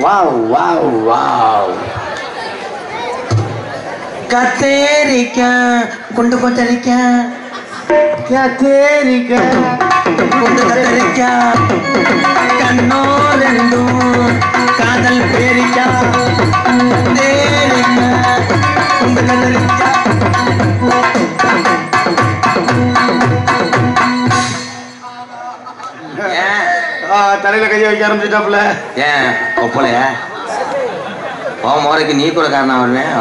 Wow wow wow. கத்தரிக்காய் குண்டு கொத்தரிக்காய், கத்தரிக்காய் குண்டு கத்தரிக்காய், கண்ணோ ரெண்டும் காதல் பேரிக்காய், தேரிக்காய் குண்டு கத்தரிக்காய். தலையில கைய வைக்க ஆரம்பிச்சுட்டாப்புல. ஏன் ஒப்பலையா அவன் முறைக்கு நீ கூட காரணம் வருவேன்.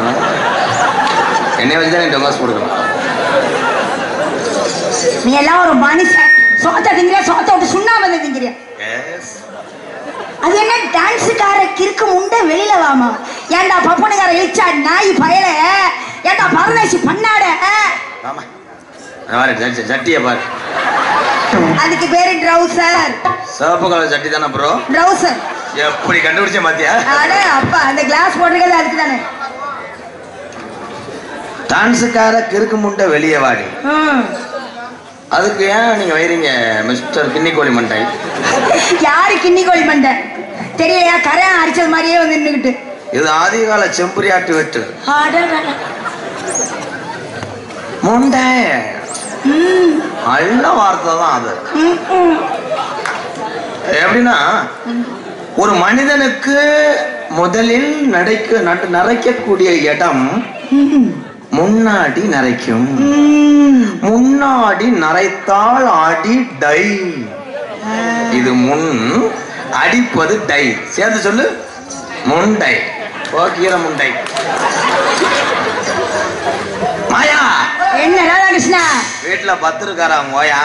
என்னை வச்சுதான் டொமாஸ் கொடுக்கணும். நீ எல்லாம் ஒரு மனுஷன். சோத்த திங்கிற சோத்த விட்டு சுண்ணாம்பு வந்து திங்கிறிய. அது என்ன டான்ஸுக்கார கிறுக்கு முண்டை வெளியில வாமா. ஏண்டா பப்பனுக்கார இழிச்சா நாய் பயல, ஏண்டா பரதேசி பண்ணாட. சட்டியை பாரு. அதுக்கு பேரு ட்ரவுசர். சிவப்பு கலர் சட்டி தானே ப்ரோ? ட்ரவுசர். எப்படி கண்டுபிடிச்ச மாத்தியா? அட அப்பா அந்த கிளாஸ் போட்டுக்கிறது அதுக்கு தானே. டான்ஸுக்கார கிறுக்கு முண்டை வெளியே வாடி. அதுக்கு ஏன் நீங்க வைறீங்க மிஸ்டர் கிண்ணிக்கோழி மண்டை? யாரு கிண்ணிக்கோழி மண்டை தெரியலையா? கரையான் அரிச்சது மாதிரியே வந்து நின்னுக்கிட்டு. இது ஆதிகால செம்புரியாட்டு வெட்டு முண்டை. நல்ல வார்த்தை தான் அது. எப்படின்னா ஒரு மனிதனுக்கு முதலில் நரைக்கக்கூடிய இடம் முன்னாடி நரைக்கும். முன்னாடி நரைத்தால் அடி டை. இது முன், அடிப்பது டை. சேர்ந்து சொல்லு. முண்டை. கீர முண்டை. மாயா என்ன ராதாகிருஷ்ணா வீட்டுல 10 இருக்காரா ஓயா?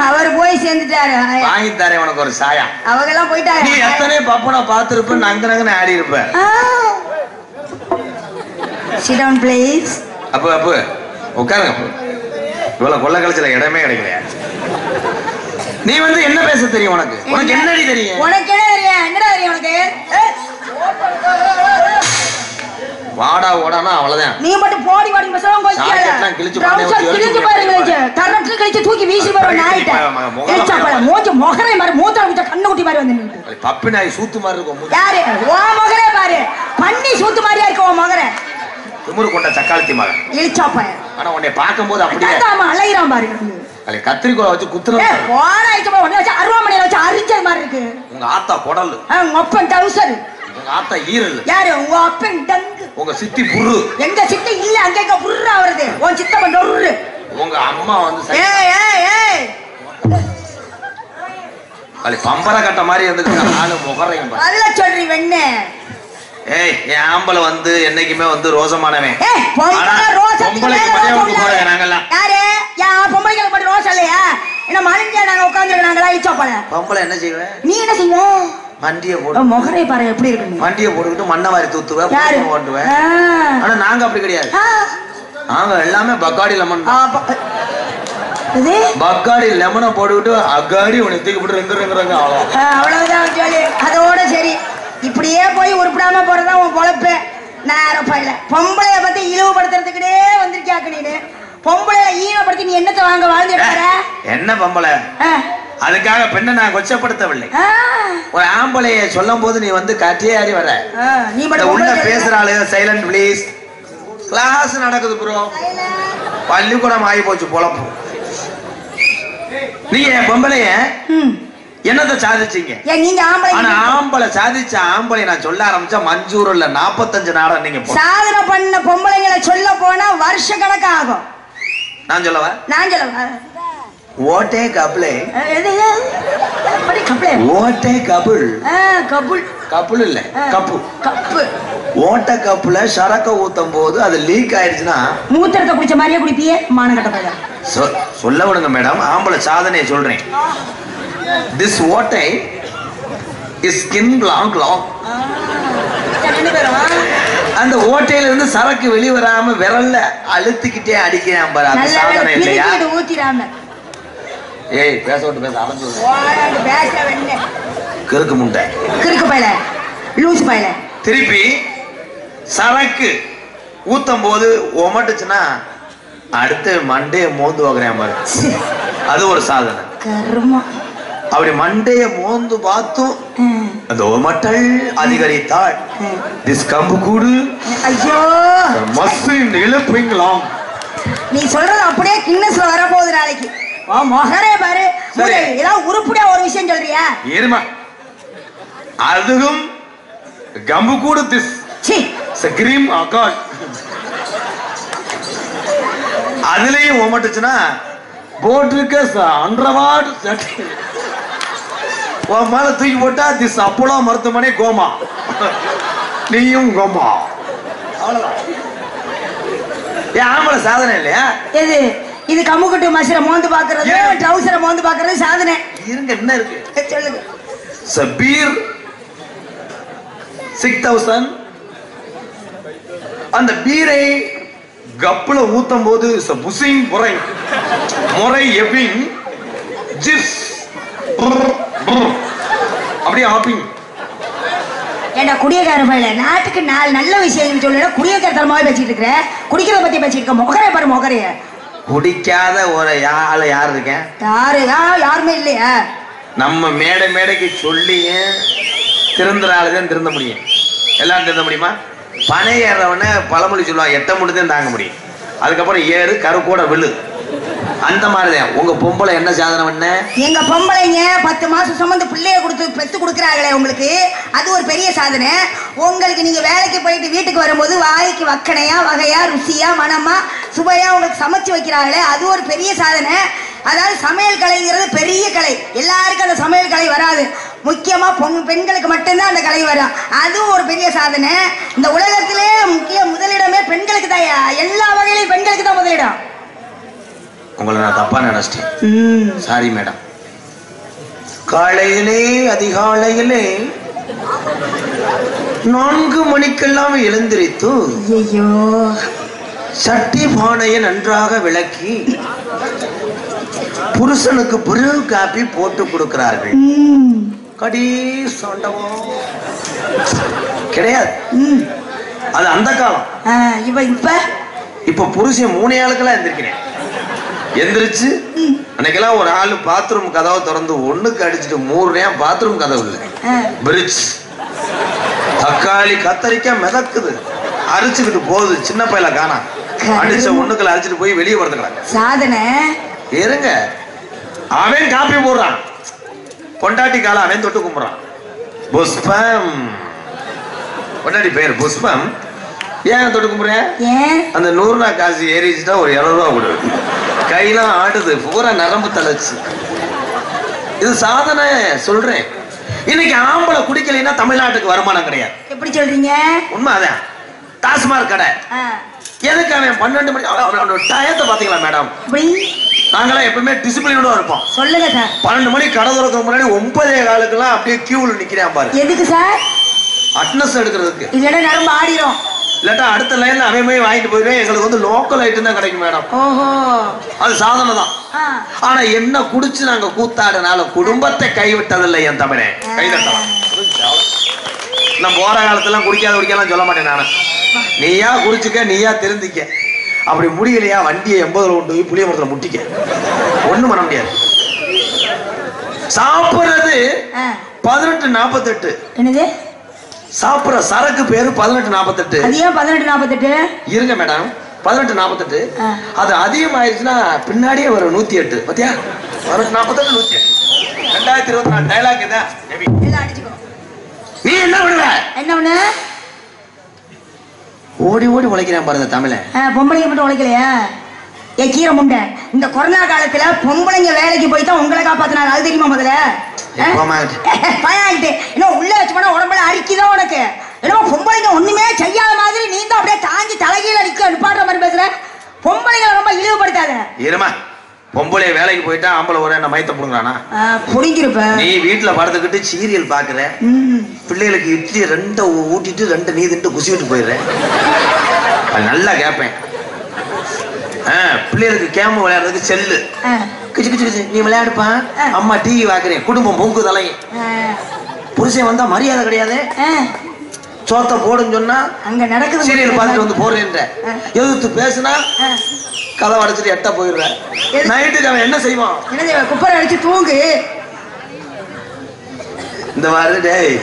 அவர் போய் சேர்ந்துட்டாரு. வாங்கி தரேன் உனக்கு ஒரு சாயா. அவங்க எல்லாம் போயிட்டாரு. நீ எத்தனை பப்பனை பார்த்திருப்ப, நங்க நங்கன்னு ஆடி இருப்ப. Sit down please. அப்ப உட்காருங்க. இவ்வளவு கொள்ள கழிச்சல இடமே கிடைக்கலையா? நீ வந்து என்ன பேச தெரியும் உனக்கு? உனக்கு என்னடி தெரியும்? உனக்கு என்ன தெரியும்? என்னடா தெரியும் உனக்கு? வாடா ஓடானா அவ்வளவுதான். நீ மட்டும் போடி வாடி பேசலாம். கிழிச்சு பாருங்க. தரத்துல கிழிச்சு தூக்கி வீசி பாரு நாயிட்ட. ஏச்சாப்பல மூஞ்சி மொகரே மாதிரி மூத்தா விட்ட கண்ணு குட்டி மாதிரி வந்து நின்னு. பப்பி நாய் சூத்து மாதிரி இருக்கும். யாரு? ஓ மொகரே பாரு. பன்னி சூத்து மாதிரியா இருக்கு ஓ மொகரே. திமிரு கொண்ட சக்காளத்தி மகன். இழிச்சாப்பய. ஆனா உன்னை பாக்கும்போது அப்படியே தாமா அலையறான் பாரு. அலை கத்திரிக்கோலை வச்சு குத்துறா. போடா ஐச்சமா உன்னை வச்சு அருவாமனையில வச்சு அரிச்சது மாதிரி இருக்கு. உங்க ஆத்தா குடல். உங்க அப்பன் டவுசர். உங்க ஆத்தா ஈரல். யாரு? உங்க அப்பன் டங்கு. உங்க சித்தி புரு. எங்க சித்தி இல்ல, அங்க புர்ரா வருது. உன் சித்தப்பன் டொர்ரு. உங்க அம்மா வந்து ஏய் ஏய் ஏய் அலை பம்பர கட்ட மாதிரி இருந்துச்சு. ஆளு முகரையும் பாரு. அதல சொல்றீ வெண்ணே. ஏய் என் ஆம்பளை வந்து என்னைக்குமே வந்து ரோசமானவன். ஏய் பொம்பளை ரோசத்துக்கு மரியாதை கொடுக்க போறேன் நாங்கலாம். யாரு? யா பொம்பளைக்கு மட்டும் ரோஸ் இல்லையா? என்ன மலஞ்சே நாங்க உட்கார்ந்திருக்காங்களா இச்சோப்பல. பொம்பளை என்ன செய்வே? நீ என்ன செய்வ? மண்டியை போடு. முகரை பாரு எப்படி இருக்கு. மண்டியை போட்டுக்கிட்டு மண்ணை வாரி தூத்துவேன், ஓட்டுவேன். ஆனா நாங்க அப்படி கிடையாது. நாங்க எல்லாமே பக்காடி லெமன். பக்காடி லெமனை போட்டுக்கிட்டு அக்காடி உன்னை தூக்கி போட்டு ரெங்குறாங்க. அவ்வளவுதான் சொல்லி அதோட சரி. இப்படியே போய் உருப்பிடாம போறதா உன் பொழப்பு. நேரம் பையில பொம்பளைய பத்தி இழிவுபடுத்துறதுக்குனே வந்திருக்கியாக்கு நீனு. பொம்பளைய ஈனப்படுத்தி நீ என்னத்தை வாங்க வாழ்ந்துட்டு என்ன பொம்பளை? அதுக்காக பெண்ணை நான் கொச்சப்படுத்தவில்லை. ஒரு ஆம்பளைய சொல்லும் போது நீ வந்து கட்டியாரி வர. நீ மட்டும் உள்ள பேசுறாளு சைலண்ட் ப்ளீஸ். கிளாஸ் நடக்குது ப்ரோ. பள்ளிக்கூடம் ஆகி போச்சு பொழப்பு. நீங்க பொம்பளைய என்னத்தை சாதிச்சீங்க? ஆனா ஆம்பளை சாதிச்ச ஆம்பளை நான் சொல்ல ஆரம்பிச்சா மஞ்சூர்ல 45 நாடம் நீங்க சாதனை பண்ண பொம்பளைங்களை சொல்ல போனா வருஷ கணக்கு ஆகும். நான் சொல்லவா? ஓட்டே கபுளே. ஓட்டே கபுள். கபுள் இல்ல கப்பு. ஓட்ட கப்புல சரக்க ஊத்தும் போது அது லீக் ஆயிடுச்சுன்னா மூத்திரத்தை குடிச்ச மாதிரியே குடிப்பியே மானகட்ட. சொல்ல விடுங்க மேடம், ஆம்பளை சாதனையை சொல்றேன். This ஓட்டை is skin long. அந்த ஓட்டையில இருந்து சரக்கு வெளிவராம விரல்ல அழுத்திக்கிட்டே அடிக்கிறேன் பாரு. அது சாதனை இல்லையா? ஏய் பேச விட்டு பேச ஆரம்பிச்சு. கிறுக்கு முண்டை. கிறுக்கு பையல லூசு பையல. திருப்பி சரக்கு ஊத்தும் போது ஒமட்டுச்சுன்னா அடுத்து மண்டையை மோந்து வைக்கிறேன் பாரு. அது ஒரு சாதனை. அப்படி மண்டைய மோந்து பார்த்தும் அந்த ஒமட்டல் அதிகரித்தாள். திஸ் கம்பு கூடு ஐயோ மஸ்ட் இழுப்பீங்களாம். நீ சொல்றது அப்படியே கின்னஸ்ல வரப்போகுது நாளைக்கு. மொகரே பாரு, ஏதாவது உருப்படியா ஒரு விஷயம் சொல்றியா? ஏறுமா, அதுவும் கம்பு கூடு திஸ் கிரீம் அகாட் அதுலயும் ஒமட்டுச்சுன்னா போட்டிருக்க அண்டர்வார்ட் உன் மேல தூக்கி போட்டா திஸ் அப்போலோ மருத்துவமனை கோமா, நீயும் கோமா. அவ்வளவுதான். ஏன் ஆம்பளை சாதனை இல்லையா? எது இது? கம்முக்கட்டு மசரை மோந்து பாக்குறது, ட்ரவுசரை மோந்து பாக்குறது சாதனை. இருங்க, என்ன இருக்கு சொல்லுங்க. சபீர் 6000 அந்த பீரை கப்புல ஊத்தும் போது புசிங் முறை முறை எப்பிங் ஜிஸ் அப்படியே ஹாப்பிங். ஏண்டா குடியக்கார பையல, நாட்டுக்கு 4 நல்ல விஷயம் சொல்லல, குடியக்கார தரமாவே பேசிட்டு இருக்கிற. குடிக்கிறத பத்தி பேசிட்டு இருக்க. மொகரைய பாரு, மொகரைய. குடிக்காத ஒரு ஆளு யார் இருக்கேன்? யாருமே இல்லையா? நம்ம மேடைக்கு சொல்லியே திருந்துற ஆளுதான் திருந்த முடியும். எல்லாரும் திருந்த முடியுமா? பனை ஏறவன பழமொழி சொல்லுவாங்க, எட்ட முடிதான் தாங்க முடியும். அதுக்கப்புறம் ஏறு கருப்போட விழு. அந்த மாதிரிதான் உங்க பொம்பளை என்ன சாதனை பண்ண? எங்க பொம்பளைங்க 10 மாசம் சுமந்து பிள்ளைய கொடுத்து பெத்து கொடுக்குறாங்களே உங்களுக்கு, அது ஒரு பெரிய சாதனை. உங்களுக்கு நீங்க வேலைக்கு போயிட்டு வீட்டுக்கு வரும்போது வாய்க்கு வக்கனையா வகையா ருசியா மனமா சுவையா உங்களுக்கு சமைச்சு வைக்கிறாங்களே, அது ஒரு பெரிய சாதனை. அதாவது சமையல் கலைங்கிறது பெரிய கலை. எல்லாருக்கும் அந்த சமையல் கலை வராது. முக்கியமா பெண்களுக்கு மட்டும்தான் அந்த கலை வரும். அதுவும் ஒரு பெரிய சாதனை. இந்த உலகத்திலே முக்கிய முதலிடமே பெண்களுக்கு தான். எல்லா வகையிலும் பெண்களுக்கு தான் முதலிடம். உங்களை நான் தப்பா நினைச்சிட்டேன், சாரி மேடம். காலையிலே அதிகாலையிலே 4 மணிக்கெல்லாம் எழுந்திரித்து ஐயோ சட்டி பானையை நன்றாக விளக்கி புருஷனுக்கு புரு காப்பி போட்டு கொடுக்கிறார்கள். கடைசண்டவோ கிடையாது, அது அந்த காலம். இப்ப புருஷன் 3 ஆளுக்கெல்லாம் எந்திரிக்கிறேன். எந்திரிச்சு அன்னைக்கெல்லாம் ஒரு ஆளு பாத்ரூம் கதவை திறந்து 1க்கு அடிச்சுட்டு 3 பாத்ரூம் கதவு இல்லை, பிரிட்ஜ் தக்காளி கத்தரிக்காய் மிதக்குது, அரிச்சுக்கிட்டு போகுது. சின்ன பையல காணா, அடிச்ச 1க்குள்ள அடிச்சுட்டு போய் வெளியே வரதுக்கிறாங்க. சாதனை இருங்க. அவன் காப்பி போடுறான், பொண்டாட்டி கால அவன் தொட்டு கும்பிடுறான். புஷ்பம் பொண்டாட்டி பேர் புஷ்பம். ஏன் தொட்டு கும்பிடுறேன்? அந்த 100 காசு ஏறிச்சுட்டா ஒரு 700 ரூபா கொடு. கையெல்லாம் ஆடுது, பூரா நரம்பு தளச்சு. இது சாதனை சொல்றேன். இன்னைக்கு ஆம்பளை குடிக்கலைன்னா தமிழ்நாட்டுக்கு வருமானம் கிடையாது. எப்படி சொல்றீங்க? உண்மை அதான். டாஸ்மாக் கடை எதுக்கு அவன் 12 மணி டயத்தை பாத்தீங்களா மேடம்? நாங்களாம் எப்பவுமே டிசிப்ளினோட இருப்போம். சொல்லுங்க சார். 12 மணி கடை திறக்க முன்னாடி 9:15 அப்படியே கியூல நிக்கிறேன் பாரு. எதுக்கு சார்? அட்னஸ் எடுக்கிறதுக்கு. இல்லடா நரம்பு ஆடிரும். இல்லாட்டா அடுத்த லைன்ல அவன் போய் வாங்கிட்டு போயிடுவேன். எங்களுக்கு வந்து லோக்கல் ஐட்டம் தான் கிடைக்கும் மேடம். ஓஹோ, அது சாதனை தான். ஆனா என்ன குடிச்சு நாங்க கூத்தாடுனால குடும்பத்தை கைவிட்டதில்லை என் தமிழே. கைதட்டலாம். நான் போற காலத்துல குடிக்காத சொல்ல மாட்டேன் நானு. நீயா குடிச்சுக்க, நீயா திருந்திக்க. அப்படி முடியலையா வண்டியை 80ல கொண்டு போய் புளிய மரத்துல முட்டிக்க. ஒண்ணும் பண்ண முடியாது. சாப்பிடுறது 18:48. என்னது சாப்பிடுற சரக்கு பேரு 18:48. அது ஏன் 18:48? இருங்க மேடம், 18:48. அது அதிகமாயிருச்சுன்னா பின்னாடியே வரும் 108. பாத்தியா? 18:48 108. 2024 டைலாக் இதான். நீ என்ன பண்ணுவ? என்ன பண்ணு? ஓடி ஓடி உழைக்கிறேன் பாருங்க தமிழ. பொம்பளைங்க மட்டும் உழைக்கலையா? ஏ கீரை முண்டை, இந்த கொரோனா காலத்துல பொம்பளைங்க வேலைக்கு போய் தான் உங்களை காப்பாத்தினாங்க. அது தெரியுமா? முதல்ல பயாகிட்டு இன்னும் உள்ள வச்சு போனா உடம்புல அரிக்குதான் உனக்கு. என்னமோ பொம்பளைங்க ஒண்ணுமே செய்யாத மாதிரி நீ தான் அப்படியே தாங்கி தலைகீழ நிப்பாடுற மாதிரி பேசுற. பொம்பளைங்களை ரொம்ப இழிவுபடுத்தாத. இருமா, பொம்பளை வேலைக்கு போயிட்டா ஆம்பளை ஒரு என்ன மயத்தை புடுங்கறானா? புடிங்கிருப்ப. நீ வீட்டுல படுத்துக்கிட்டு சீரியல் பாக்குற, பிள்ளைகளுக்கு இட்லி 2 ஊட்டிட்டு 2 நீ திட்டு குசிவிட்டு போயிடுற. நல்லா கேட்பேன். பிள்ளைகளுக்கு கேம விளையாடுறதுக்கு செல்லு கிச்சு கிச்சு கிச்சு நீ விளையாடுப்பா, அம்மா டிவி பாக்குறேன், குடும்பம் பொங்கு தலைங்க. புருஷன் வந்தா மரியாதை கிடையாது. சோத்த போடுன்னு சொன்னா அங்க நடக்குது சீரியல் பார்த்துட்டு வந்து போறேன்ற. எதிர்த்து பேசுனா கதை அடைச்சிட்டு எட்ட போயிடுற. நைட்டுக்கு அவன் என்ன செய்வான்? குப்பரை அடிச்சு தூங்கு. இந்த மாதிரி டேய்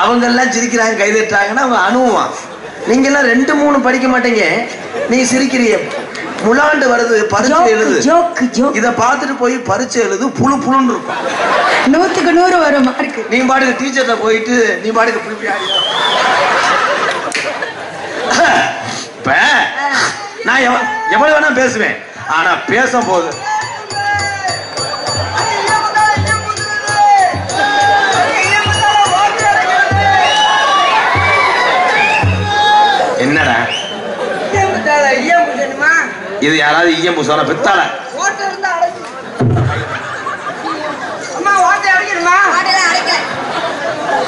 அவங்க எல்லாம் சிரிக்கிறாங்க கை தட்டுறாங்கன்னா அவன் அனுபவான். நீங்க எல்லாம் 2 3 படிக்க மாட்டீங்க, நீ சிரிக்கிறிய. முலாண்டு வருது பரீட்சை எழுது, இத பார்த்துட்டு போய் பரீட்சை எழுது, புழு புழுன்னு இருக்கும். 100க்கு 100 வரும் மார்க். நீ பாட்டுக்கு டீச்சர்ட்ட போயிட்டு நீ பாட்டுக்கு புளிப்பி ஆடி. இப்ப நான் எவ்வளவு வேணா பேசுவேன், ஆனா பேசும்போது என்னடா இது யாராவது ஈயம் பூசான பித்தால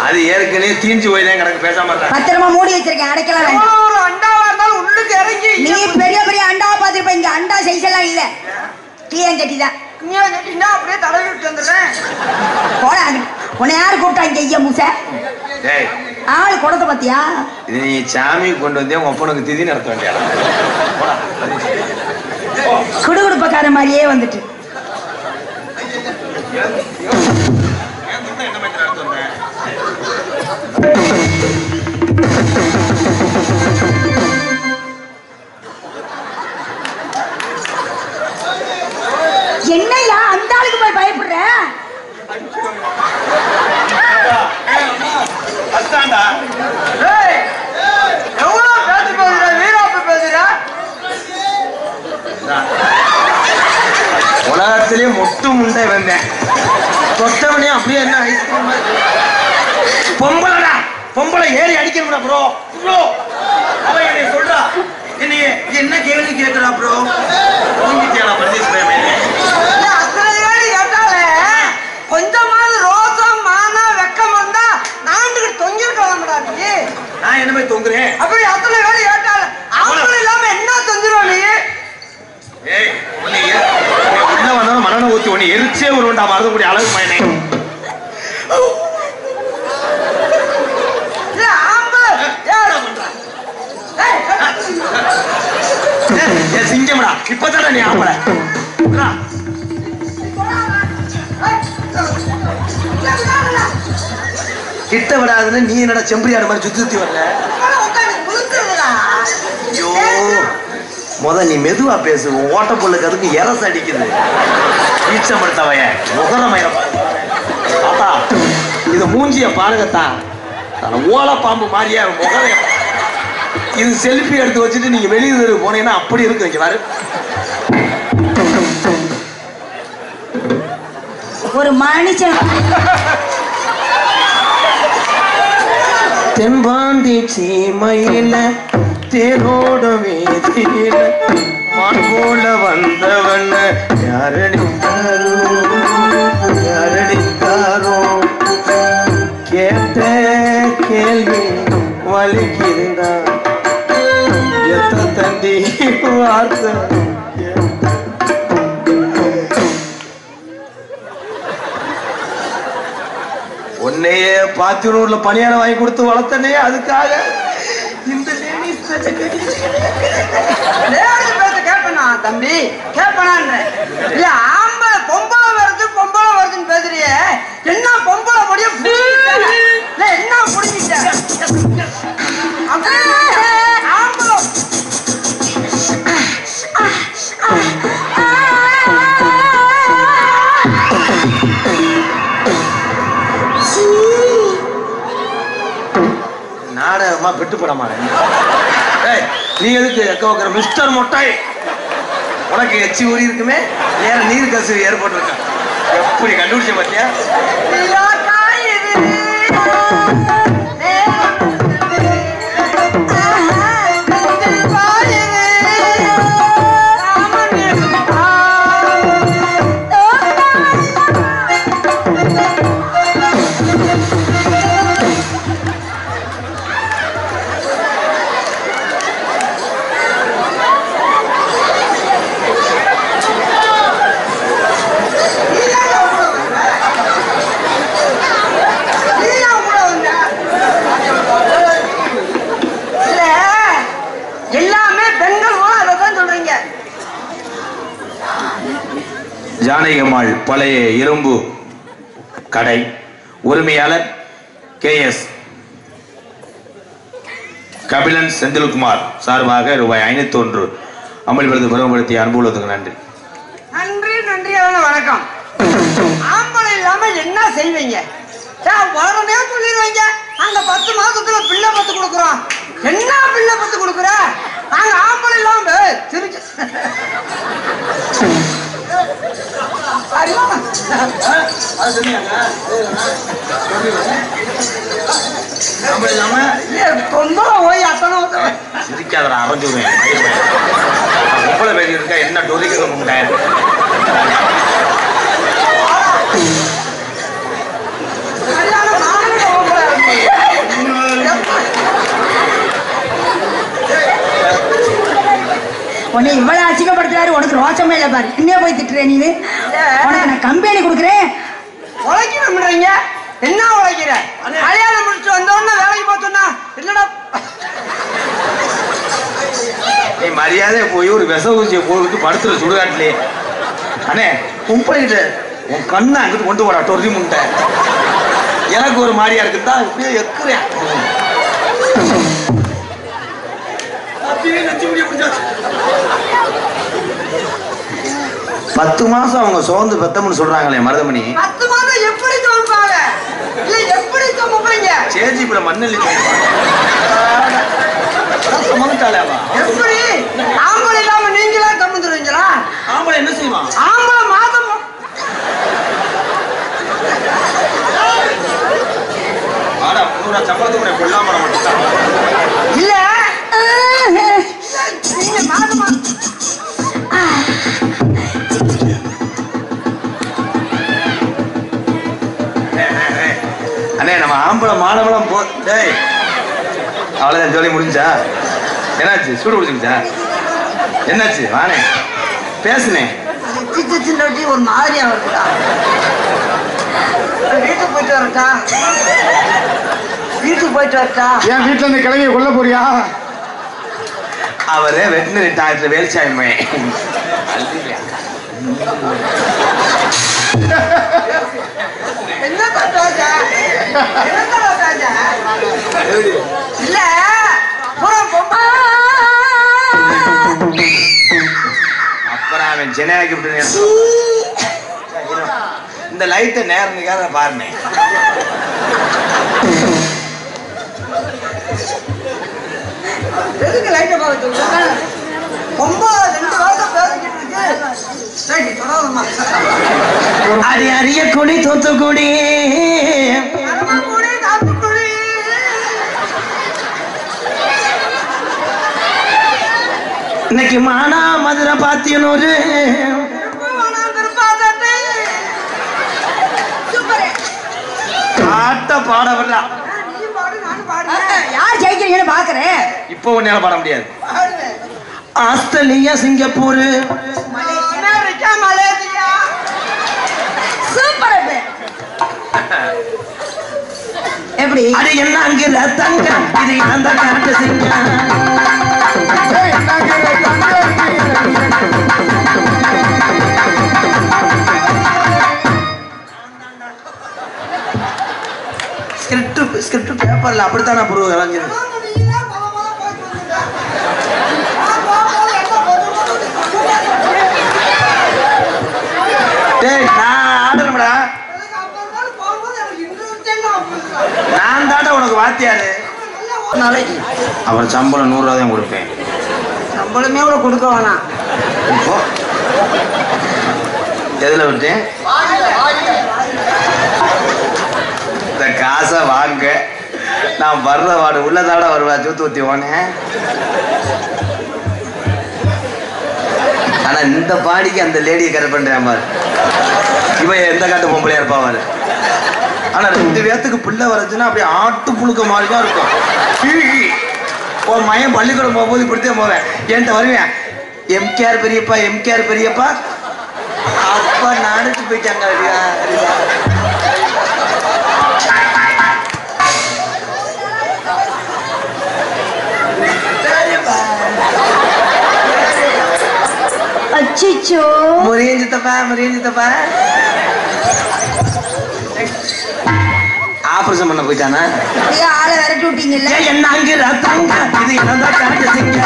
அது ஏற்கனவே தீஞ்சு போய்தான் கிடக்கு, பேசாம பத்திரமா மூடி வச்சிருக்கேன், அடைக்கலாம். நீ பெரிய பெரிய அண்டாவை பார்த்திருப்ப, இங்க அண்டா சைஸ் எல்லாம் இல்ல, தீயஞ்சட்டி தான். அப்படியே தடவி விட்டு வந்துடுறேன். உன்னை யாரு கூப்பிட்டா இங்க ஈயம் பூச? ஆளு குடத்தை பத்தியா? இது நீ சாமி கொண்டு வந்தே உங்க அப்பனுக்கு திதி நடத்த வேண்டிய குடுகுடுப்பக்கார மாதிரியே வந்துட்டு. என்னையா அந்த ஆளுக்கு போய் பயப்படுற? உலகத்திலே மொட்டு முண்டை வந்தேன், தொட்டவனே அப்படியே என்ன பொம்பளடா, பொம்பளை ஏறி அடிக்கணும்டா ப்ரோ. ப்ரோ அவன் என்னை சொல்றா, என்னைய என்ன கேள்வி கேட்கிறா ப்ரோ? கொஞ்சமாவது ரோசம் மானா வெக்கம் வந்தா நாண்டுக்கு தொங்கிருக்கலாம்டா. நான் என்ன போய் தொங்குறேன்? அப்படி அத்தனை வேலை கேட்டால அவங்க இல்லாம என்ன தொங்கிருவோம் நீ? ஏய் உள்ள வந்தாலும் மரண ஊத்தி ஒண்ணு எரிச்சே வருவா மறந்தக்கூடிய அளவுக்கு பயனே. சிங்கம்டா, இப்பதான் நீ ஆம்பளை. கிட்ட விடாதுன்னு நீ என்னடா செம்பரியாடு மாதிரி சுத்தி சுத்தி வரல? ஐயோ நீ மெதுவா பேசு, ஓட்ட பொண்ணுக்கு அதுக்கு எரசு அடிக்குது. ஈச்சப்படுத்தவைய முகரமயம் பாத்தா, இது மூஞ்சிய பாருங்கத்தான், ஓலை பாம்பு மாதிரியா முகரம். இது செல்ஃபி எடுத்து வச்சுட்டு நீங்க வெளியே போனீங்கன்னா அப்படி இருக்கு. இங்க பாரு, ஒரு மனுஷன் தென்பாண்டி சீமையில தேரோட வீதியில மான் போல வந்தவன் யாரடித்தாரோ யாரடித்தாரோ, கேட்ட கேள்வி வலிக்கிறா எத்த தண்டி வார்த்தை. உன்னையே பாத்தினூர்ல பணியாரம் வாங்கி கொடுத்து வளர்த்தனே, அதுக்காக இந்த கேட்பனா தம்பி கேட்பனான்ற இல்ல? ஆம்பளை பொம்பளை வருது பொம்பளை வருதுன்னு பேசுறிய, என்ன பொம்பளை முடிய என்ன புடிச்சிட்ட? ஆம்பளை நாடகமா பெட்டு போட மாட்டேன். நீ எதுக்கு எக்க வைக்கிற மிஸ்டர் மொட்டாய்? உனக்கு எச்சி ஊறி இருக்குமே, வேற நீர் கசிவு ஏற்பட்டிருக்க. எப்படி கண்டுபிடிச்ச பாத்தியா? ஜானகியம்மாள் பழைய இரும்பு கடை, உரிமையாளர் KS கபிலன் செந்தில்குமார் சார்பாக ரூபாய் 501 அமல்படுத்தி பெருமைப்படுத்திய அன்புள்ளதுக்கு நன்றி. நன்றி நன்றியான வணக்கம். ஆம்பளை இல்லாம என்ன செய்வீங்க? உடனே சொல்லிடுவீங்க, நாங்க 10 மாசத்துல பிள்ளை பத்து கொடுக்குறோம். என்ன பிள்ளை பத்து கொடுக்குற? நாங்க ஆம்பளை இல்லாம திருச்சி போய் அத்தனை சிரிக்காத அரைஞ்சுவேன் இருக்கா என்ன டொரிக்க முடியாது. உன்னை இவ்வளவு அசிங்கப்படுத்துறாரு, உனக்கு ரோச்சமே இல்லை பாரு. என்ன போய் திட்டுற நீ? உனக்கு நான் கம்பெனி கொடுக்குறேன். உழைக்கிறீங்க என்ன உழைக்கிற? கல்யாணம் முடிச்சு வந்தோன்னா வேலைக்கு போச்சோன்னா இல்லடா நீ மரியாதையை போய் ஒரு விச ஊசியை போட்டு படுத்துற சுடுகாட்டிலே. அண்ணே கும்பிட்டு உன் கண்ணை அங்கிட்டு கொண்டு போடா டொரி முண்டை. எனக்கு ஒரு மாதிரியா இருக்குதா இப்படியே எக்குறேன். 10 மாசம் அவங்க சோர்ந்து பெத்தம்னு சொல்றாங்களே மருதமணி. 10 மாசம் எப்படி தோல்பாங்க? இல்ல எப்படி தோம்பீங்க? சேஜி இப்ப மண்ணெல்லி சுமந்துட்டாளேவா? எப்படி ஆம்பளை இல்லாம நீங்களா தம்புந்துருவீங்களா? ஆம்பளை என்ன செய்வான்? ஆம்பளை மாதம் ஆடா 300 சம்பளத்துக்கு கொல்லாம மட்டும் இல்ல நீங்க மாதமா அண்ணே நம்ம ஆம்பளை மாணவனம் போ. டேய் அவ்வளோதான் ஜோலி முடிஞ்சா? என்னாச்சு? சூடு பிடிச்சிருச்சா? என்னாச்சு? வானே பேசுனேன். ஒரு மாதிரியா வருதா? வீட்டுக்கு போயிட்டு வரட்டா? வீட்டுக்கு போயிட்டு வரட்டா? என் வீட்டுல இருந்து கிளம்பி கொல்ல போறியா? அவரே வெட்டினரி டாக்டர் வேல்சாமி. என்ன தட்டாச்சா? என்ன தட்டாச்சா? இல்ல அப்புறம் அவன் ஜெனாக்கி விட்டு இந்த லைட்டை நேரத்துக்காக பாருங்க. எதுக்கு லைட்டை பார்த்து ரொம்ப 2 வாரம் பேசிக்கிட்டு இருக்கு. சரி தொடருமா? அடி அரிய கொடி தூத்துக்குடி இன்னைக்கு மானா மதுரை பாத்தியனூரு பாட்ட பாட வரலாம். யார் ஜெயிக்கிறீங்கன்னு பாக்குறேன். இப்போ ஒன்னால பாட முடியாது. Australia Singapore America Malaysia super. எப்படி அது என்ன அங்க தங்கம் இது அந்த காட்டு சிங்கம். ஸ்கிரிப்ட் பேப்பர்ல அப்படித்தானே ப்ரூவ் இறங்குது. டேய் நான் ஆடணும்டா. நான் தாண்டா உனக்கு வாத்தியாரு. நாளைக்கு அவர் சம்பளம் 100 ரூபா தான் கொடுப்பேன். சம்பளமே கூட கொடுக்க வேணாம். இப்போ எதுல விட்டேன்? இந்த காசை வாங்க நான் வர்ற வாடு உள்ளதாட வருவா சூத்து ஊத்தி ஓனேன். ஆனா இந்த பாடிக்கு அந்த லேடியை கரெக்ட் பண்றேன் பாரு. இவன் எந்த காட்டு பொம்பளையா இருப்பாவாரு. ஆனா 2 பேத்துக்கு பிள்ளை வரச்சுன்னா அப்படியே ஆட்டு புழுக்க மாதிரி தான் இருக்கும். ஒரு மயம் பள்ளிக்கூடம் போகும்போது இப்படித்தான் போவேன். என்கிட்ட வருவேன், எம்கேஆர் பெரியப்பா எம்கேஆர் பெரியப்பா. அப்பா நடந்து போயிட்டாங்க. அச்சிச்சோ முறியஞ்சுத்தப்பா முறியஞ்சுத்தப்பா. ஆபரேஷன் பண்ண போயிட்டானா? ஆளை விரட்டி விட்டீங்கல்ல. என்ன அங்க ரத்தங்க இது என்னதான் காட்டுச்சுங்க.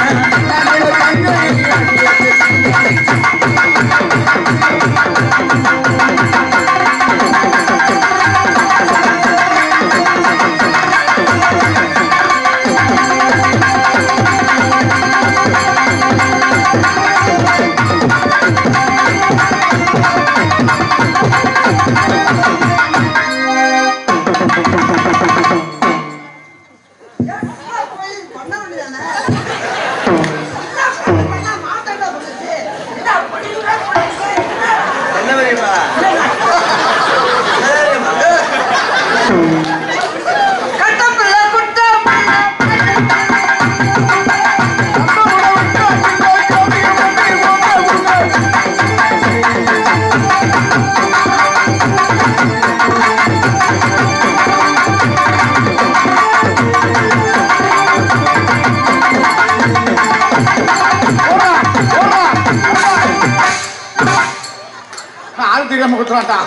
ஆள் தெரியாம குத்துறாட்டா.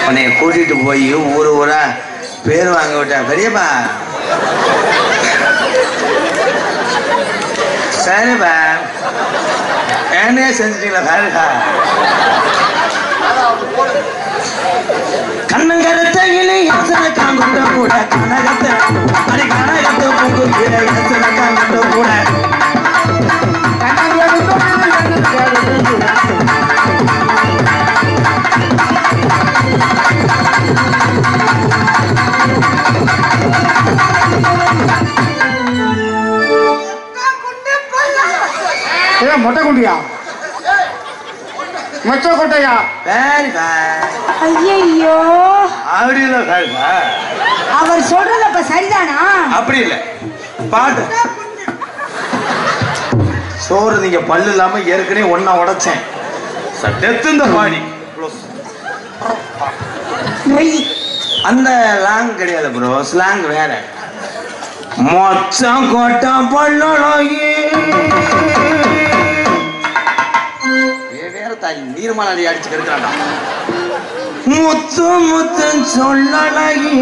உன்னை கூட்டிட்டு போய் ஊரு ஊரா பேர் வாங்க விட்டேன் பெரியப்பா. சரிப்பா என்ன செஞ்சிட்டீங்களா பாருக்கா. கண்ணங்கரத்தையிலே காங்கொண்ட கூட கனகத்தை அடி கனகத்தை பொங்கு காங்கொண்ட கூட மொட்டை குண்டியா மொச்ச கொட்டையா? ஐயோ அப்படி இல்ல பாருப்பா. அவர் சொல்றது அப்ப சரிதானா? அப்படி இல்ல பாட்டு சோறு நீங்க பல்லு இல்லாம ஏற்கனவே ஒன்னா உடைச்சேன். டெத்து இந்த பாடி அந்த லாங் கிடையாது ப்ரோ, ஸ்லாங் வேற. மொச்சம் கொட்டம் பல்லொழகி வேற தாய் நீர்மலை அடிச்சு கெடுக்கிறான்டா. முத்து முத்து சொல்லழகி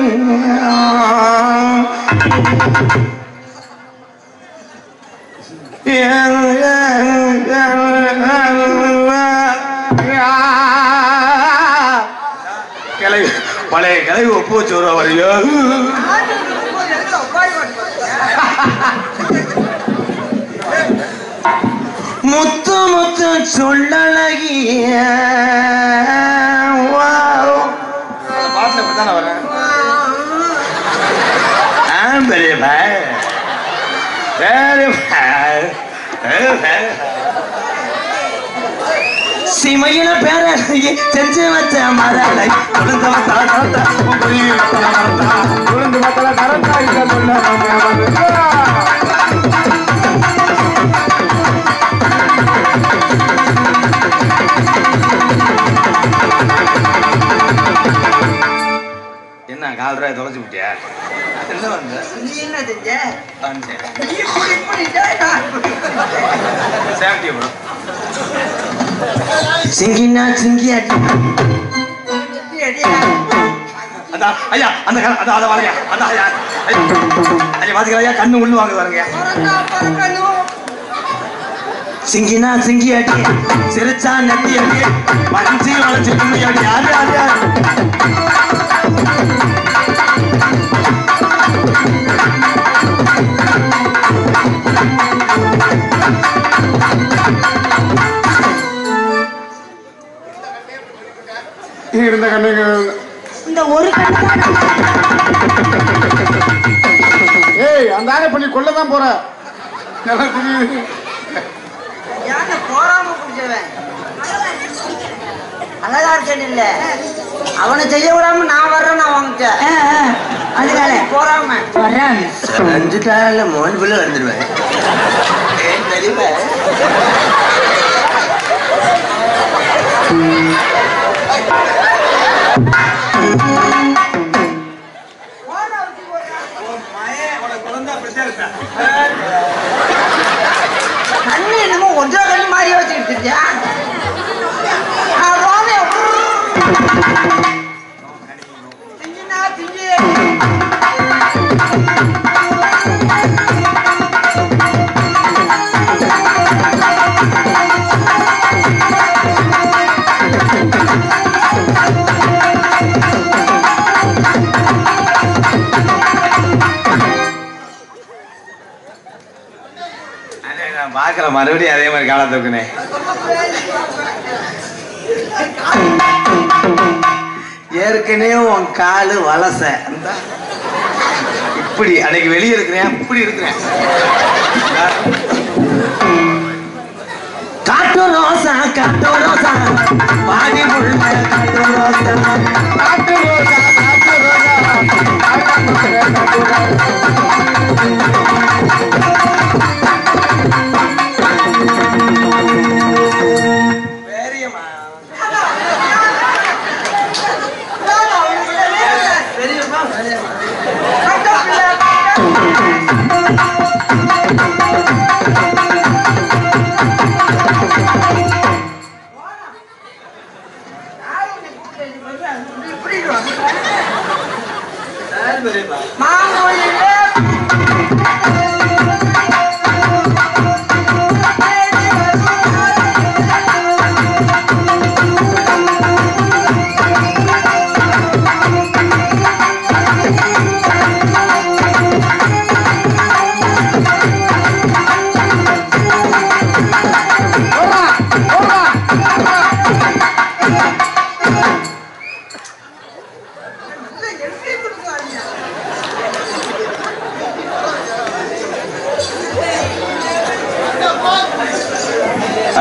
கிளவி பழைய கிளவி ஒப்பு வச்சு வருவா வரையோ. முத்து முத்து சொல்லழகி பாட்டுல இப்படித்தானே வரேன். பெரிய பாய் சிமையில பேர செஞ்சு வச்ச மரலை உளுந்து மத்தல கரண்டா இல்ல சொல்ல என்ன 4 ரூபாய் தொலைச்சு விட்டியா? என்ன வந்து நீ என்ன செஞ்ச? Safety bro. சிங்கினா சிங்கியா அதான் ஐயா அந்த அத வாங்க அதான் ஐயா ஐயா பாத்துக்கலையா கண்ணு உள்ள வாங்க பாருங்க. சிங்கினா சிங்கியாட்டி சிரிச்சா நெத்தி அடி வளைஞ்சி வளைஞ்சு கும்மியாடி யாரு யாரு யாரு இருந்த கண்ணுங்க இந்த ஒரு கண்ணு. ஏய் அந்த ஆளை பண்ணி கொல்லதான் போற. யானை போறாம குடிச்சவன் அழகா இருக்கேன் இல்ல அவனை செய்ய விடாம நான் வர்றேன். நான் வாங்கிட்ட அதனால போறாம வர்றாங்க. 5 நாள்ல மோன் புள்ள வந்துருவேன். தெரியுமா பாக்குற மறுபடியும் அதே மாதிரி காலத்துக்குனே ஏற்கனவே உன் காலு வலச இப்படி அன்னைக்கு வெளியே இருக்கிறேன் இப்படி இருக்கிறேன் காட்டு ரோசா பாடி முள்ள காட்டு ரோசா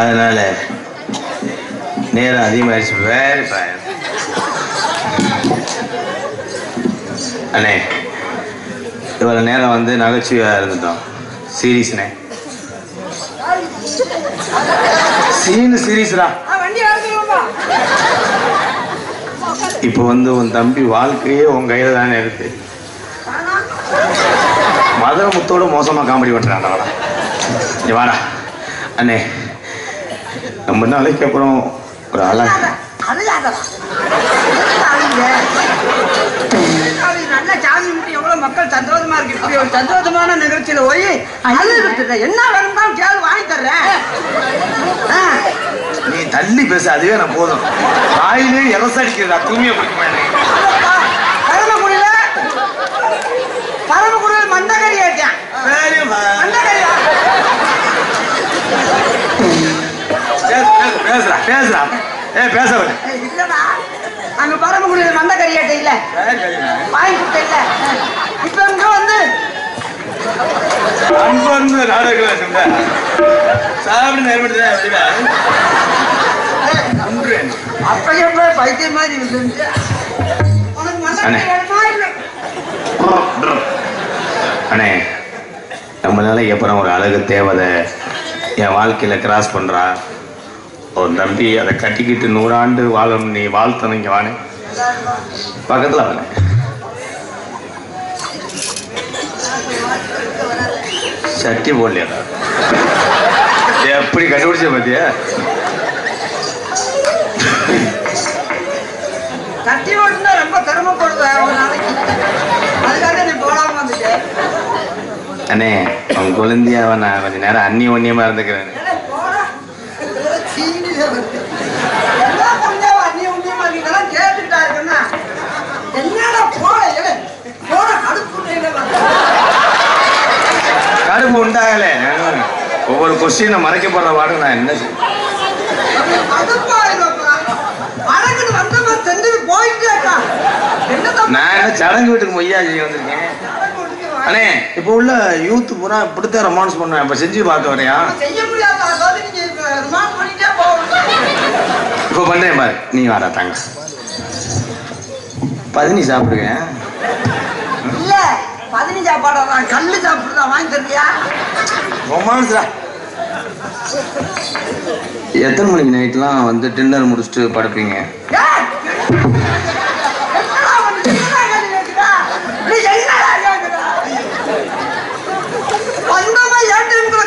அதனால நேரம் அதிகமாகிடுச்சு. வேறு அண்ணே இவ்வளோ நேரம் வந்து நகைச்சுவையாக இருந்துட்டோம். சீரியஸ்ண்ணே சீரியஸ்ரா. இப்போ வந்து உன் தம்பி வாழ்க்கையே உன் கையில் தானே இருக்கு. மதுரை முத்தோட மோசமாக காமெடி பண்ணுறான் அவளா. வாடா அண்ணே, ரொம்ப நாளைக்கு அப்புறம் ஒரு ஆளா நல்ல சாமி மட்டும் எவ்வளவு மக்கள் சந்தோஷமா இருக்கு. இப்படி ஒரு சந்தோஷமான நிகழ்ச்சியில போய் அழுது என்ன வேணும் கேள்வி வாங்கி தர்றேன். நீ தள்ளி பேச, அதுவே நான் போதும். வாயிலே இறசடிக்கிறதா தூய்மையை பிடிக்குமா? பரமக்குடியில் மந்தகரி ஆயிட்டேன். பேசுறா பேச இல்லடா, அங்க பரமக்குடியில் மந்தகரி ஆயிட்ட இல்ல வாங்கி கொடுத்த இல்ல. இப்ப இங்க வந்து அப்பயே போய் பைத்தியம் மாதிரி இருந்துச்சு. அண்ணே, நம்ம நாளைக்கு அப்புறம் ஒரு அழகு தேவதை என் வாழ்க்கையில கிராஸ் பண்றா. ஒரு நம்பி அதை கட்டிக்கிட்டு 100 ஆண்டு வாழும். நீ வாழ்த்தணும். இங்க வானே பக்கத்துல வானே. சட்டி போடலையா? எப்படி கண்டுபிடிச்ச பாத்தியா? சட்டி ஓட்டுனா ரொம்ப சிரமப்படுது ஒரு நாளைக்கு. அதுக்காக நீ போடாம வந்துட்டு. அண்ணே, அவன் குழந்தையாவ நான் கொஞ்ச நேரம் அன்னி ஒன்னியமா இருந்துக்கிறேன். கேட்டுட்டா இருக்குன்னா என்னடா போட கடுப்பு உண்டாகல. ஒவ்வொரு கொஸ்டினை மறைக்கப்படுற பாடு நான் என்ன நான் என்ன சடங்கு வீட்டுக்கு மொய்யா செய்ய வந்திருக்கேன். அண்ணே, இப்போ உள்ள யூத் பூரா இப்படித்தான் ரொமான்ஸ் பண்ணுவேன். இப்ப செஞ்சு பார்க்க வரையா? இப்போ பண்றேன் பாரு. நீ வாடா தாங்க. 15 சாப்பிடுங்க. இல்ல 15 சாப்பாடா? கல்லு சாப்பிடுறா வாங்கி தருவியா? ரொமான்ஸ்ரா. எத்தனை மணிக்கு நைட்லாம் வந்து டின்னர் முடிச்சுட்டு படுப்பீங்க?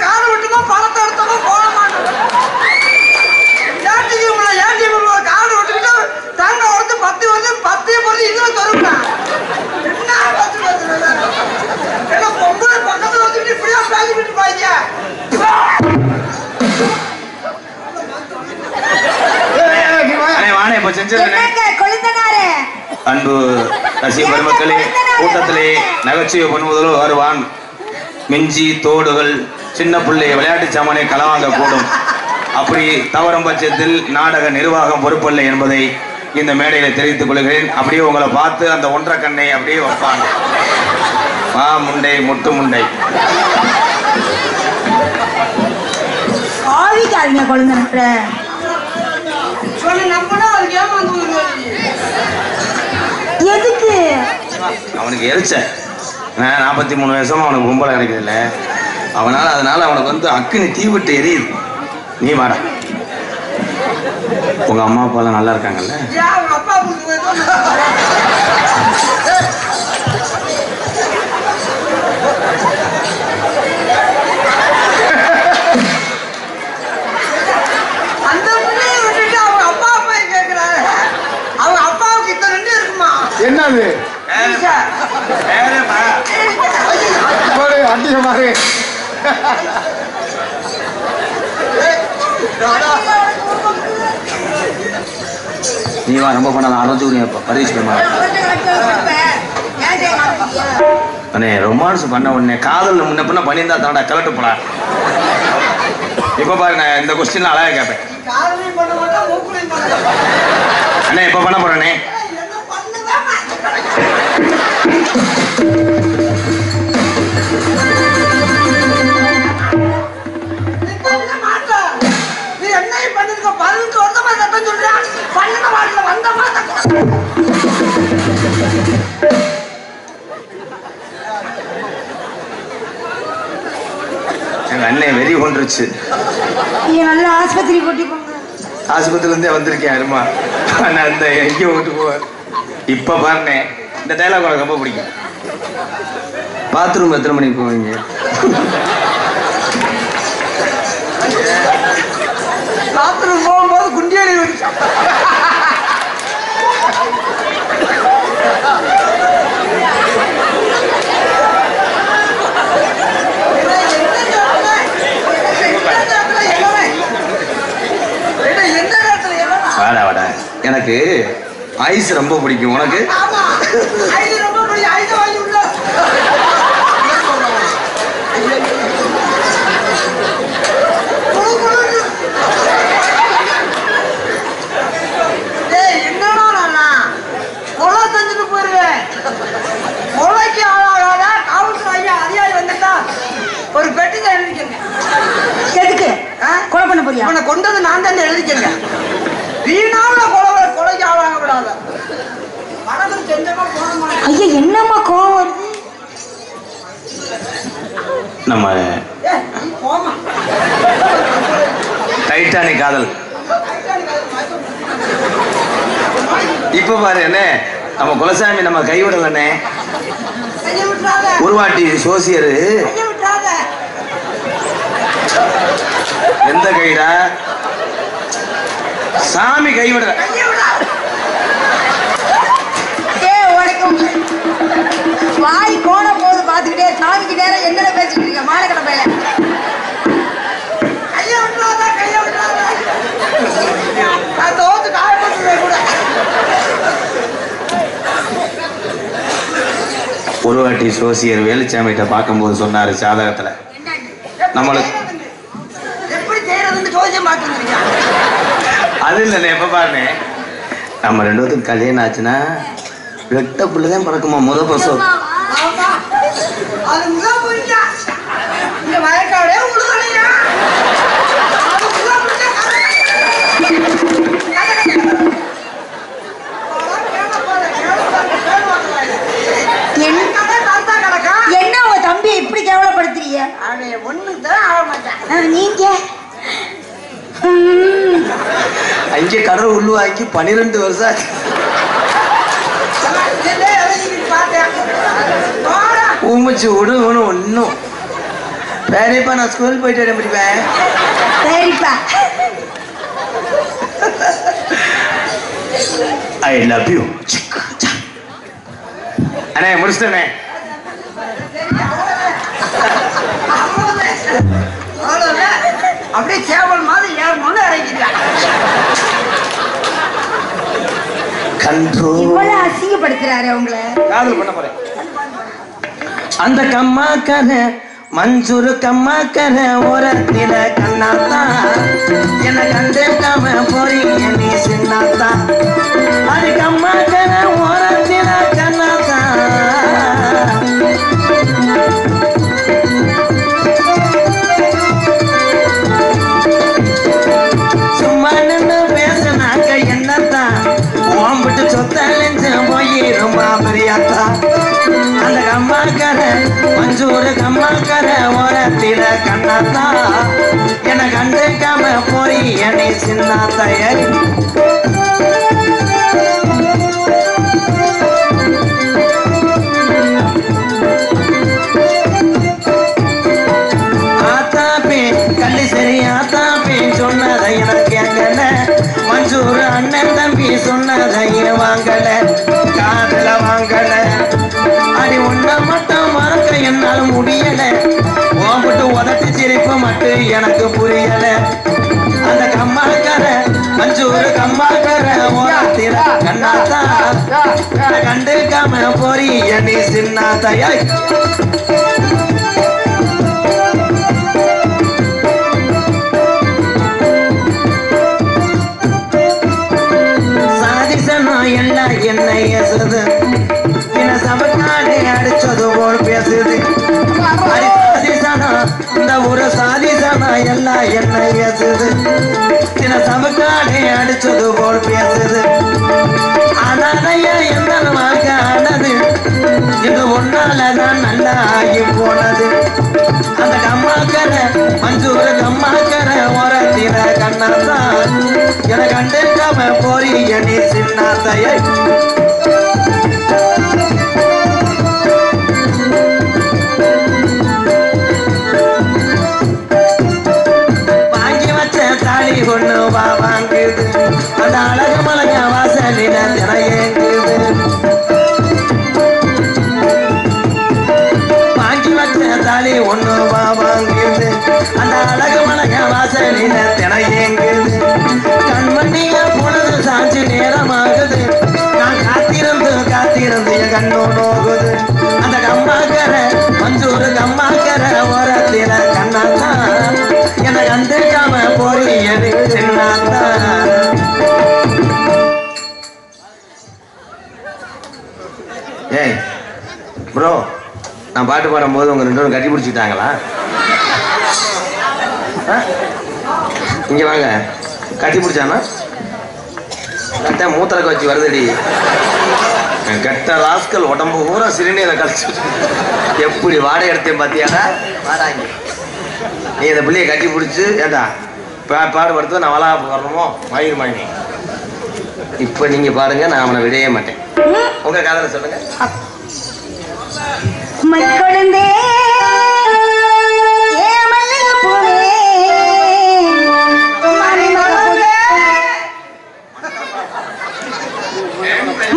காரை விட்டுமா பணத்தை எடுத்தோமா போக மாட்டோம். காரை விட்டுக்கிட்டு தாங்க வந்து 10 வந்து 10 பொருள் இதுல தருவேன். என்ன அன்பு ரசிக பெருமக்களே, கூட்டத்திலே நகைச்சுவை பண்ணுவதில் வருவான் மிஞ்சி தோடுகள் சின்ன பிள்ளை விளையாட்டு சாமானை களவாங்க கூடும். அப்படி தவறும் பட்சத்தில் நாடக நிர்வாகம் பொறுப்பல்ல என்பதை இந்த மேடையில தெரிவித்துக் கொள்கிறேன். அப்படியே உங்களை பார்த்து அந்த ஒன்றரை கண்ணை அப்படியே வைப்பாங்க. முண்டை முட்டு முண்டை எதுக்கு அவனுக்கு எரிச்ச 43 வருஷமா அவனுக்கு கும்பல கிடைக்கிறது இல்லை. அதனால அவனுக்கு வந்து அக்குனி தீ விட்டு எரியுது. நீ வாடா. உங்க அம்மா அப்பா எல்லாம் நல்லா இருக்காங்கல்ல? அந்த பிள்ளைய விட்டுட்டு அவங்க அப்பா அப்பா கேட்கிறாரு. அவங்க அப்பாவுக்கு இத்தனை ரெண்டு இருக்குமா? என்னது அதிகமாக நீ வா. ரொம்ப பண்ண ஆரம்பிச்சு பரிசு அண்ணே ரொமான்ஸ் பண்ண உடனே காதல் முன்ன பின்ன பண்ணியிருந்தா தாண்டா கலட்டு போடா. இப்ப பாரு நான் இந்த கொஸ்டின் அழகா கேட்பேன். அண்ணே இப்ப பண்ண போறேனே. எங்க அண்ணன் வெறி கொண்டுருச்சு. நல்ல ஆஸ்பத்திரி கூட்டி போங்க. ஆஸ்பத்திரில இருந்தே வந்திருக்கேன் அருமா. நான் அந்த எங்கேயும் விட்டு போவேன். இப்ப பாருனே இந்த டைலாக் உனக்கு ரொம்ப பிடிக்கும். பாத்ரூம் எத்தனை மணிக்கு போவீங்க? பாத்ரூம் போகும்போது குண்டியடி வாடா வாடா. எனக்கு ஐஸ் ரொம்ப பிடிக்கும். உனக்கு? ஒரு பெட்டில எழுதிக்கங்க. எதுக்கு கொலை பண்ண போறியா? உன்னை கொண்டது நான் தான் எழுதிக்கங்க. வீணான கொலைக்கு ஆளாக விடாத. வடக்கு செஞ்சமா போனமா. ஐயா என்னம்மா கோவம் வருது? நம்ம போமா டைட்டானிக் காதல். இப்ப பாரு என்ன நம்ம குலசாமி நம்ம கைவிடலண்ணே. உருவாட்டி சோசியரு எந்த கைடா? சாமி கைவிட. வாய் கோண போது பாத்துக்கிட்டே சாமிக்கு நேரம் என்ன பேசிட்டு இருக்க மானக்கடை பையில. ஒரு வாட்டி சோசியர் வேலுச்சாமிகிட்ட பார்க்கும்போது சொன்னாரு ஜாதகத்துல நம்மளுக்கு அது இல்ல. எப்ப பாருங்க நம்ம 2 பேத்துக்கு கல்யாணம் ஆச்சுன்னா வெட்ட புள்ளதான் பறக்குமா முத பிரசவம். என்ன உங்க தம்பி இப்படி கேவலப்படுத்துறீங்க? நீங்க அங்கே கடவுள் உள்ளுவாக்கி 12 வருஷம் ஆச்சு. ஊமிச்சு விடுன்னு ஒன்னும் சரிப்பா. நான் ஸ்கூல் போயிட்டு படிப்பேன். சரிப்பா. I love you. அண்ணே முடிச்சிட்டேனே. அப்படியே சேவல் மாதிரி 7 மணி இறங்கிட்டான். கண்ட்ரோல். இவ்வளவு அசிங்கப்படுத்துறாரு உங்களை. காதல் பண்ண போறேன். அந்த கம்மாக்கர மஞ்சூரு கம்மாக்கர ஓரத்தில கண்ணாத்தா என்ன கண்டுக்காம போறீங்க நீ சின்னாத்தா. அது கம்மாக்கர ஓரத்தில கண்ணாத்தா சும்மா நின்று பேசினாக்க என்னத்தான் ஓம்பிட்டு சொத்தழிஞ்சு போயிருமா பெரியாத்தா. அந்த கம்மாக்கர மஞ்சூரு கம்மாக்கர ஓரத்தில கண்ணாத்தா என கண்டுக்காம போய் என்னை சின்னாத்தைய. ஆத்தாப்பே கள்ளி சரி ஆத்தாப்பே சொன்னதை எனக்கு கேட்கல. மஞ்சூர் அண்ணன் தம்பி சொன்னதை வாங்கல காதல வாங்கல. அடி ஒன்ன மட்டும் மறக்க என்னால முடியல. ஓம்பிட்டு உதட்டு சிரிப்பு மட்டும் எனக்கு புரியல. அந்த கம்மாக்கர மஞ்சூர் கம்மாக்கர ஓரத்தில கண்ணாத்தா கண்டுக்காம போறி நீ சின்னாத்தையா. எல்லாம் என்ன ஏசுது பின்ன சபக்காடே அடிச்சது போல் பேசுது. சாதிசனா இந்த ஒரு சாதிசனா எல்லாம் என்ன ஏசுது பின்ன சபக்காடே அடிச்சது போல் பேசுது. அனாதைய எந்த வாழ்க்கை ஆனது இது ஒன்னாலதான் நல்லா ஆகி போனது. அந்த கம்மாக்கர மஞ்சூர் கம்மாக்கர ஓரத்தில கண்ணாத்தா என கண்டுக்காம போறி நீ சின்னாத்தைய. வாங்கி வச்ச தாலி ஒண்ணு வாங்குது அந்த அழகு மலைய வாசலில திரையேங்குது. வாங்கி வச்ச தாலி ஒண்ணு வாங்குது அந்த அழகு மலைய வாசலில திரையேங்குது. கண்மணிய பொழுது சாஞ்சு நேரமாகுது நான் காத்திருந்து காத்திருந்து என் கண்ணு நோகுது. அந்த கம்மாக்கர மஞ்சூரு கம்மாக்கர ஓரத்தில கண்ணாத்தா என கண்டுக்காம போறியது சின்னாத்தா. ஏய் ப்ரோ நான் பாட்டு பாடும்போது உங்க ரெண்டு பேரும் கட்டி பிடிச்சிட்டாங்களா? இங்க வாங்க கட்டி பிடிச்சானா கட்ட மூத்தரக்க வச்சு வருதடி. கட்ட ராஸ்கல் உடம்பு பூரா சிறுநீரை கழிச்சு எப்படி வாடகை எடுத்தேன் பாத்தியாடா. வாடாங்க நீ இந்த பிள்ளைய கட்டி பிடிச்சி ஏண்டா பாடுபடுத்த நான் வளா வரணுமோ மயிர் மணி. இப்ப நீங்க பாருங்க நான் அவனை விடவே மாட்டேன். உங்க காதல சொல்லுங்க. மக்குழந்தே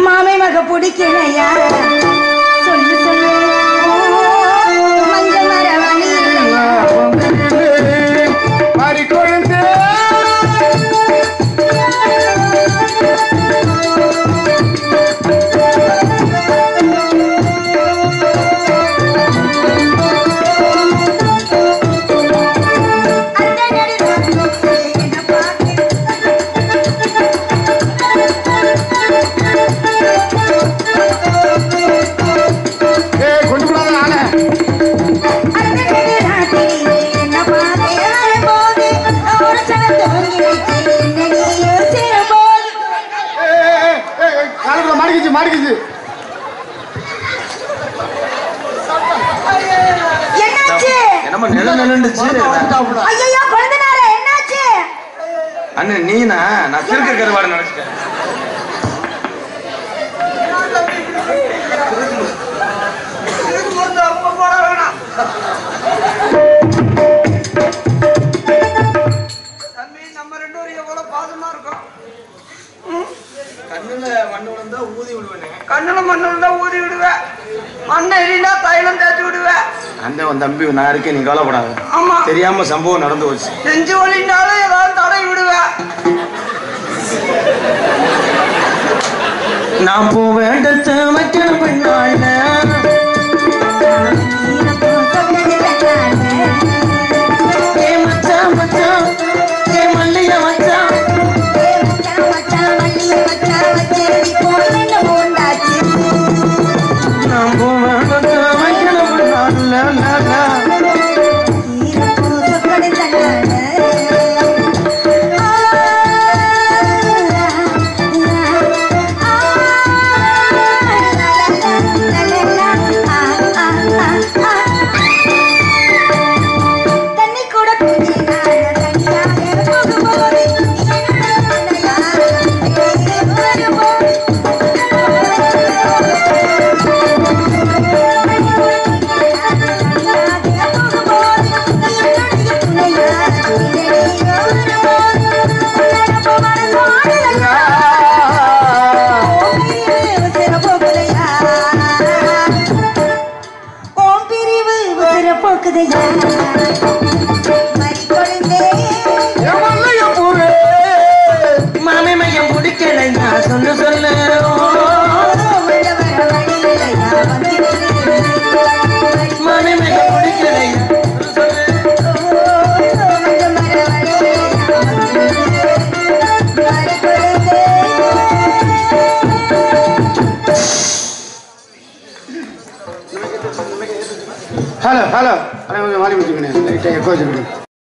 மாமை மக பிடிக்கணையா சொல்லு சொல்லு மஞ்ச மரவணி மாறி கொழுந்து மாடிக்குச்சு. என்னாச்சு? என்னமா நில நின்னுச்சு. ஐயோ கொழுந்தனாரே என்னாச்சு? அண்ணன் நீனா நான் திருக்க கருவாடு நினைச்சிட்டேன். தம்பி நம்ம ரெண்டு பேரும் எவ்வளவு பாசமா இருக்கோம். கண்ணுல மண்ணு விழுந்தா ஊதி விடுவேன். கண்ணுல மண்ணு விழுந்தா ஊதி விடுவேன். மண்ணை எரிந்தா தைலம் தேய்ச்சி விடுவேன். அண்ணன் உன் தம்பி நான் இருக்கேன் நீ கவலைப்படாத. ஆமா தெரியாம சம்பவம் நடந்து போச்சு. நெஞ்சு வலினாலும் ஏதாவது தடை விடுவேன். நான் போ வேண்டத்து வைக்கணும் பெண்ணாள் ஏ மச்சான் மச்சான் ஏ மல்லிய மச்சான் நான் போ வேண்டத்து வைக்கணும் பெண்ணாள் மாமே மையம் பிடிக்கலை நான் சொல்லு சொல்லு மாமே மையம் பிடிக்கலை ஹலோ ஹலோ கொஞ்சம் மாறி வச்சுக்கணும் லைட்டாக எக்கோ வச்சுக்கணும்